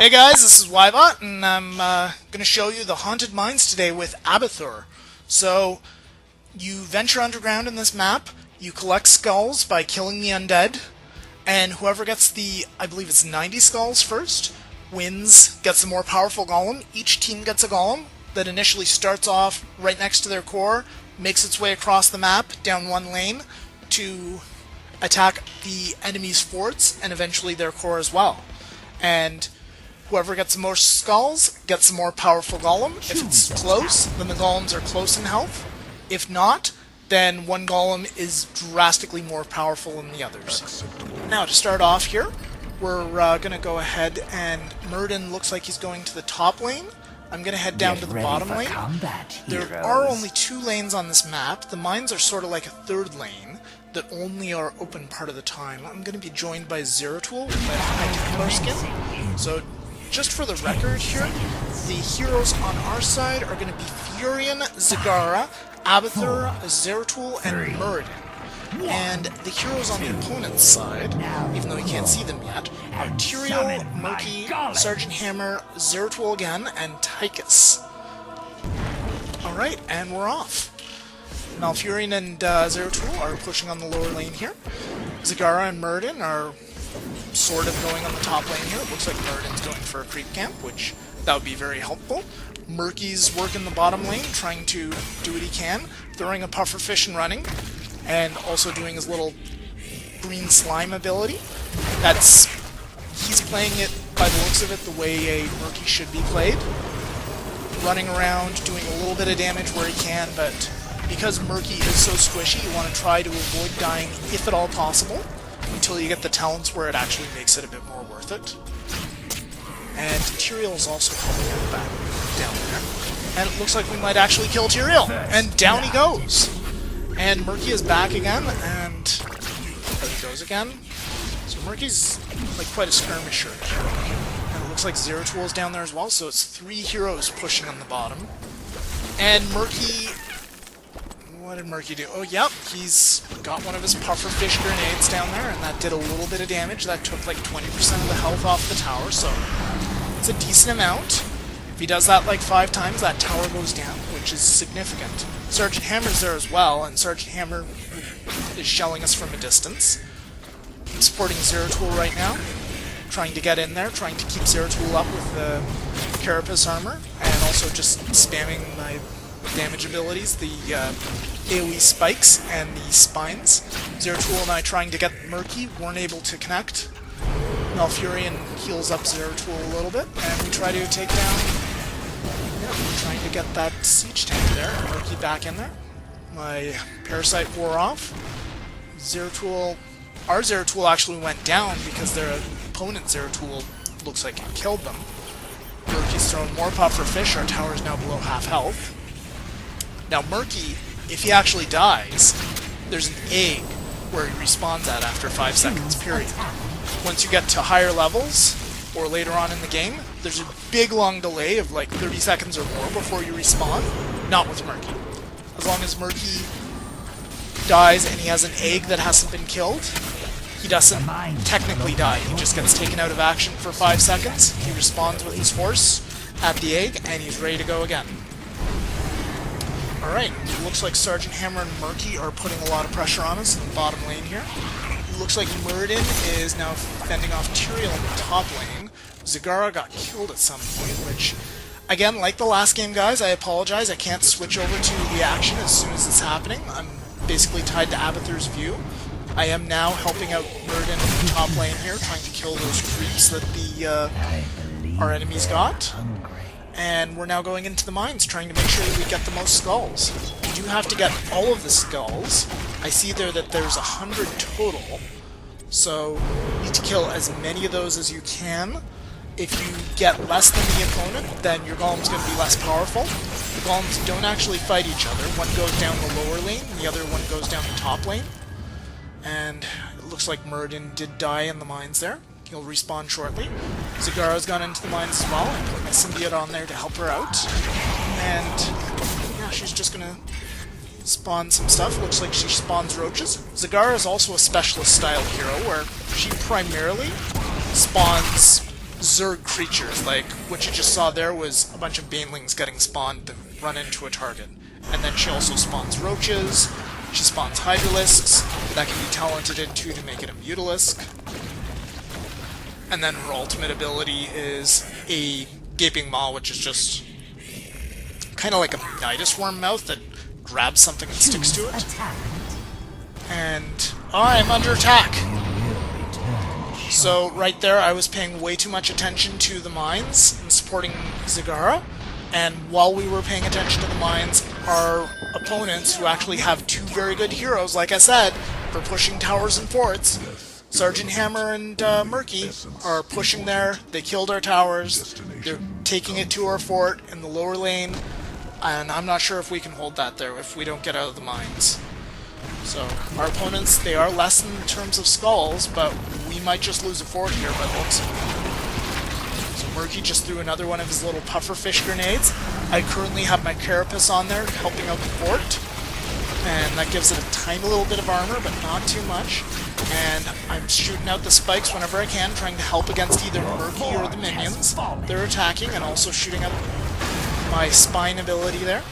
Hey guys, this is Ybot, and I'm going to show you the haunted mines today with Abathur. So, you venture underground in this map, you collect skulls by killing the undead, and whoever gets the, I believe it's 90 skulls first, wins, gets the more powerful golem. Each team gets a golem that initially starts off right next to their core, makes its way across the map, down one lane, to attack the enemy's forts, and eventually their core as well. And whoever gets the most skulls gets the more powerful golem. If it's close, then the golems are close in health. If not, then one golem is drastically more powerful than the others. Now, to start off here, we're going to go ahead and Murden looks like he's going to the top lane. I'm going to head down to the bottom lane. There are only 2 lanes on this map. The mines are sort of like a third lane that only are open part of the time. I'm going to be joined by Zeratul with my high skin. So, just for the record here, the heroes on our side are going to be Furion, Zagara, Abathur, Zeratul, and Murden. And the heroes on the opponent's side, even though you can't see them yet, are Tyrael, Murky, Sergeant Hammer, Zeratul again, and Tychus. Alright, and we're off. Malfurion and Zeratul are pushing on the lower lane here. Zagara and Murden are sort of going on the top lane here. It looks like Murden's going for a creep camp, which that would be very helpful. Murky's working the bottom lane, trying to do what he can, throwing a pufferfish and running, and also doing his little green slime ability. He's playing it, by the looks of it, the way a Murky should be played. Running around, doing a little bit of damage where he can, but because Murky is so squishy, you want to try to avoid dying, if at all possible, until you get the talents where it actually makes it a bit more worth it. And Tyrael is also helping out back down there. And it looks like we might actually kill Tyrael! And down he goes! And Murky is back again, and there he goes again. So Murky's like quite a skirmisher here. And it looks like Zeratul is down there as well, so it's 3 heroes pushing on the bottom. And Murky... what did Murky do? Oh, yep, he's got one of his pufferfish grenades down there, and that did a little bit of damage. That took like 20% of the health off the tower, so it's a decent amount. If he does that like 5 times, that tower goes down, which is significant. Sergeant Hammer's there as well, and Sergeant Hammer is shelling us from a distance. I'm supporting Zeratul right now, trying to get in there, trying to keep Zeratul up with the Carapace armor, and also just spamming my damage abilities, the AoE spikes and the spines. Zeratul and I trying to get Murky, weren't able to connect. Malfurion heals up Zeratul a little bit, and we try to take down... yeah, we're trying to get that siege tank there, Murky back in there. My Parasite wore off. Zeratul... our Zeratul actually went down because their opponent Zeratul looks like it killed them. Murky's throwing more pufferfish, our tower is now below half health. Now Murky, if he actually dies, there's an egg where he respawns at after 5 seconds, period. Once you get to higher levels, or later on in the game, there's a big long delay of like 30 seconds or more before you respawn. Not with Murky. As long as Murky dies and he has an egg that hasn't been killed, he doesn't technically die. He just gets taken out of action for 5 seconds, he respawns with his horse at the egg, and he's ready to go again. Alright, looks like Sergeant Hammer and Murky are putting a lot of pressure on us in the bottom lane here. Looks like Murden is now fending off Tyrael in the top lane. Zagara got killed at some point, which, again, like the last game, guys, I apologize. I can't switch over to the action as soon as it's happening. I'm basically tied to Abathur's view. I am now helping out Murden in the top lane here, trying to kill those creeps that our enemies got. And we're now going into the mines, trying to make sure that we get the most skulls. We do have to get all of the skulls. I see there that there's 100 total, so you need to kill as many of those as you can. If you get less than the opponent, then your golem's going to be less powerful. The golems don't actually fight each other. One goes down the lower lane, and the other one goes down the top lane. And it looks like Murden did die in the mines there. He'll respawn shortly. Zagara's gone into the mines as well. I put my symbiote on there to help her out. And yeah, she's just gonna spawn some stuff. Looks like she spawns roaches. Zagara is also a specialist style hero where she primarily spawns Zerg creatures, like what you just saw there was a bunch of banelings getting spawned to run into a target. And then she also spawns roaches, she spawns hydralisks, that can be talented into to make it a mutalisk. And then her ultimate ability is a gaping maw, which is just kind of like a nidus worm mouth that grabs something and sticks to it. And I'm under attack! So right there I was paying way too much attention to the mines and supporting Zagara, and while we were paying attention to the mines, our opponents, who actually have two very good heroes, like I said, for pushing towers and forts, Sergeant Hammer and Murky, are pushing there. They killed our towers, they're taking it to our fort in the lower lane, and I'm not sure if we can hold that there if we don't get out of the mines. So, our opponents, they are less in terms of skulls, but we might just lose a fort here by the looks of it. So Murky just threw another one of his little pufferfish grenades. I currently have my Carapace on there, helping out the fort, and that gives it a tiny little bit of armor, but not too much. And I'm shooting out the spikes whenever I can, trying to help against either Murky or the minions they're attacking, and also shooting out my spine ability there.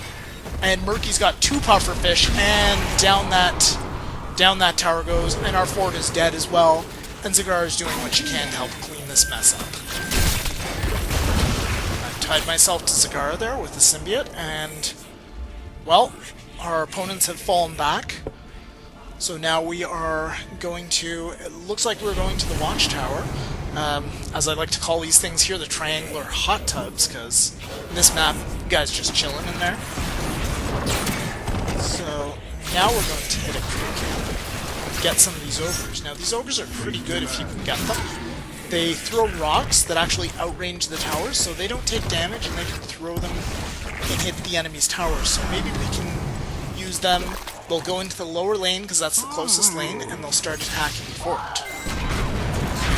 And Murky's got two pufferfish, and down that tower goes, and our fort is dead as well, and Zagara is doing what she can to help clean this mess up. I've tied myself to Zagara there with the symbiote, and, well, our opponents have fallen back. So now we are going to, it looks like we're going to the watchtower, as I like to call these things here, the triangular hot tubs, because in this map, you guys just chilling in there. So now we're going to hit a crew camp, get some of these ogres. Now these ogres are pretty good if you can get them. They throw rocks that actually outrange the towers, so they don't take damage and they can throw them and hit the enemy's towers. So maybe we can use them. They'll go into the lower lane because that's the closest lane, and they'll start attacking the fort.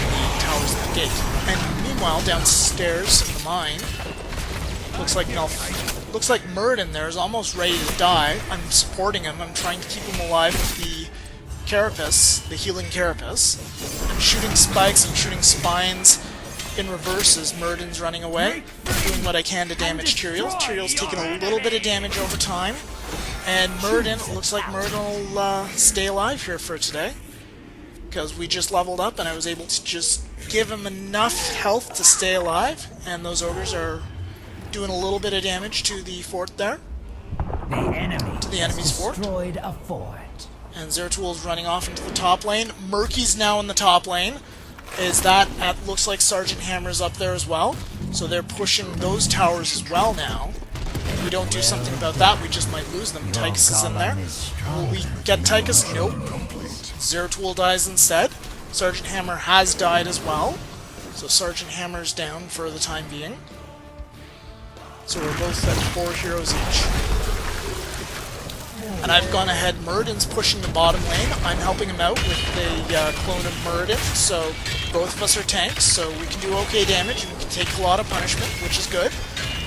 The towers at the gate. And meanwhile, downstairs in the mine, looks like Murden there is almost ready to die. I'm supporting him. I'm trying to keep him alive with the Carapace, the healing Carapace. I'm shooting spikes and shooting spines in reverse as Murden's running away. Doing what I can to damage Tyrael. Tyrael's taking a little bit of damage over time. And Murden, looks like Murden will stay alive here for today. Because we just leveled up and I was able to just give him enough health to stay alive. And those ogres are doing a little bit of damage to the fort there. To the enemy's fort. A fort. And Zeratul running off into the top lane. Murky's now in the top lane. Looks like Sergeant Hammer's up there as well. So they're pushing those towers as well now. If we don't do something about that, we just might lose them. Tychus is in there. Will we get Tychus? Nope. Zeratul dies instead. Sergeant Hammer has died as well. So Sergeant Hammer's down for the time being. So we're both at 4 heroes each. And I've gone ahead. Murden's pushing the bottom lane. I'm helping him out with the clone of Murden. So both of us are tanks, so we can do okay damage and we can take a lot of punishment, which is good.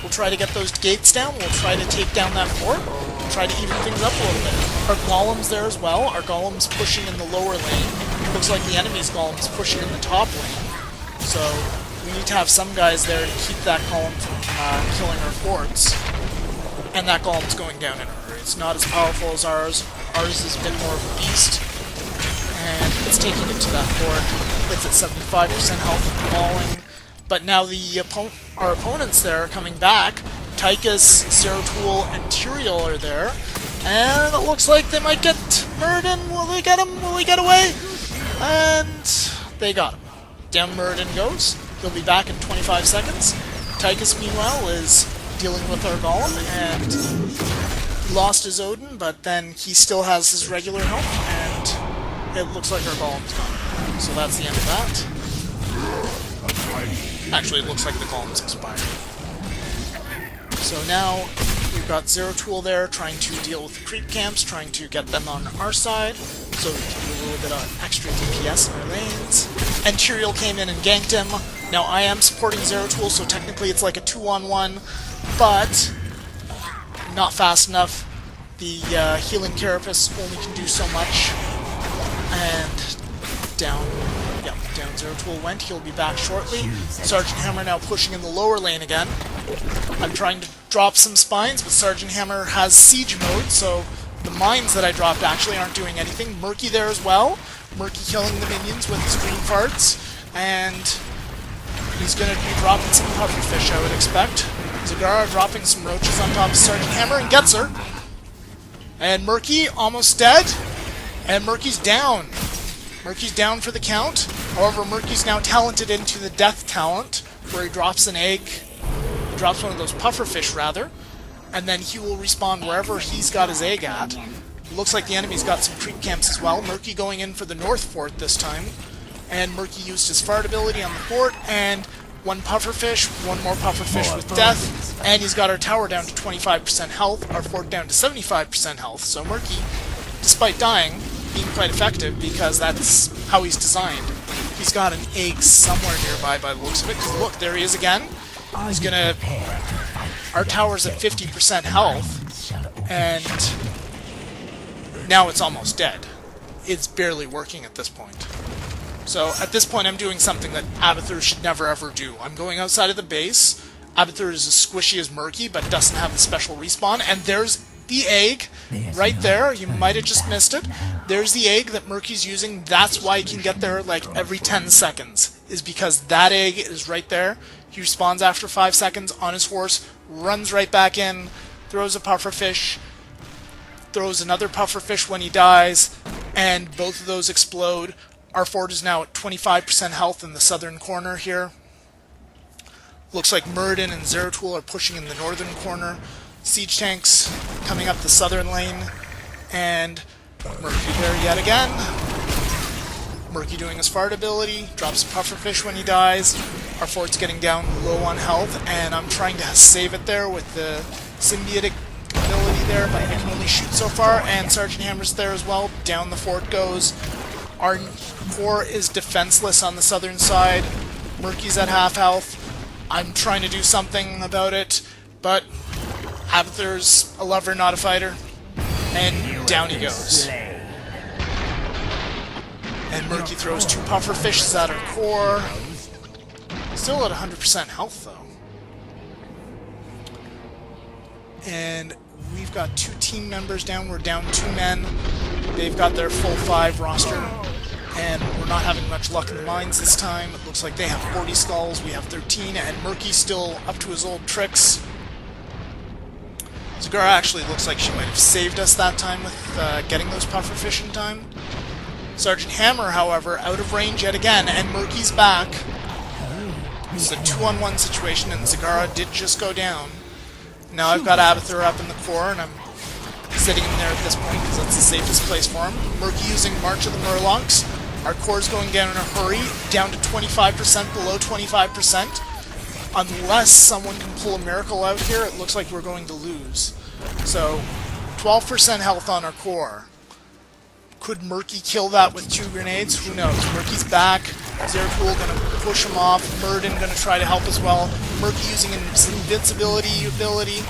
We'll try to get those gates down. We'll try to take down that fort. We'll try to even things up a little bit. Our golem's there as well. Our golem's pushing in the lower lane. Looks like the enemy's golem's pushing in the top lane. So we need to have some guys there to keep that golem from killing our forts. And that golem's going down in a hurry. It's not as powerful as ours. Ours is a bit more of a beast. And it's taking it to that fort. It's at 75% health and falling. But now our opponents there are coming back. Tychus, Zeratul, and Tyrael are there. And it looks like they might get Murden. Will they get him? Will he get away? And they got him. Down Murden goes. He'll be back in 25 seconds. Tychus, meanwhile, is dealing with our golem, and he lost his Odin, but then he still has his regular health, and it looks like our golem's gone. So that's the end of that. Actually, it looks like the golem's expired. So now we've got Zeratul there trying to deal with the creep camps, trying to get them on our side, so we can do a little bit of extra DPS in our lanes. And Tyrael came in and ganked him. Now I am supporting Zeratul, so technically it's like a 2-on-1, but not fast enough. The healing Carapace only can do so much. And down. Yeah, Yep, down Zero Tool went. He'll be back shortly. Sergeant Hammer now pushing in the lower lane again. I'm trying to drop some spines, but Sergeant Hammer has siege mode, so the mines that I dropped actually aren't doing anything. Murky there as well. Murky killing the minions with his green farts, and he's going to be dropping some pufferfish, I would expect. Zagara dropping some roaches on top of Sergeant Hammer and gets her. And Murky almost dead, and Murky's down. Murky's down for the count. However, Murky's now talented into the death talent, where he drops an egg. He drops one of those pufferfish, rather, and then he will respawn wherever he's got his egg at. It looks like the enemy's got some creep camps as well. Murky going in for the north fort this time, and Murky used his fart ability on the fort, and one pufferfish, one more pufferfish with death, and he's got our tower down to 25% health, our fort down to 75% health. So Murky, despite dying, being quite effective because that's how he's designed. He's got an egg somewhere nearby by the looks of it, because look, there he is again. He's gonna... Our tower's at 50% health, and now it's almost dead. It's barely working at this point. So at this point I'm doing something that Abathur should never ever do. I'm going outside of the base. Abathur is as squishy as Murky, but doesn't have the special respawn, and there's the egg right there. You might have just missed it. There's the egg that Murky's using. That's why he can get there like every 10 seconds, is because that egg is right there. He respawns after 5 seconds on his horse, runs right back in, throws a pufferfish, throws another pufferfish when he dies, and both of those explode. Our fort is now at 25% health in the southern corner here. Looks like Muradin and Zeratul are pushing in the northern corner. Siege tanks coming up the southern lane, and Murky there yet again. Murky doing his fart ability, drops a pufferfish when he dies. Our fort's getting down low on health, and I'm trying to save it there with the symbiotic ability there, but I can only shoot so far, and Sergeant Hammer's there as well. Down the fort goes. Our core is defenseless on the southern side. Murky's at half health. I'm trying to do something about it, but Abathur's a lover, not a fighter, and down he goes. And Murky throws 2 pufferfishes at our core. Still at 100% health, though. And we've got 2 team members down. We're down 2 men. They've got their full 5 roster, and we're not having much luck in the mines this time. It looks like they have 40 skulls, we have 13, and Murky's still up to his old tricks. Zagara actually looks like she might have saved us that time with getting those pufferfish in time. Sergeant Hammer, however, out of range yet again, and Murky's back. It's a 2-on-1 situation, and Zagara did just go down. Now I've got Abathur up in the core, and I'm sitting in there at this point because that's the safest place for him. Murky using March of the Murlocs. Our core's going down in a hurry, down to 25%, below 25%. Unless someone can pull a miracle out here, it looks like we're going to lose. So, 12% health on our core. Could Murky kill that with 2 grenades? Who knows? Murky's back. Zeratul going to push him off. Muradin going to try to help as well. Murky using his invincibility ability.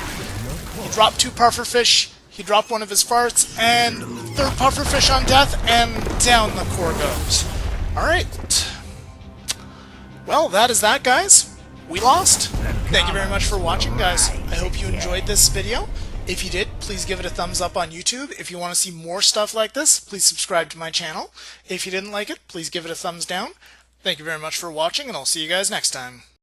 He dropped 2 pufferfish. He dropped one of his farts, and 3rd pufferfish on death, and down the core goes. Alright. Well, that is that, guys. We lost. Thank you very much for watching, guys. I hope you enjoyed this video. If you did, please give it a thumbs up on YouTube. If you want to see more stuff like this, please subscribe to my channel. If you didn't like it, please give it a thumbs down. Thank you very much for watching, and I'll see you guys next time.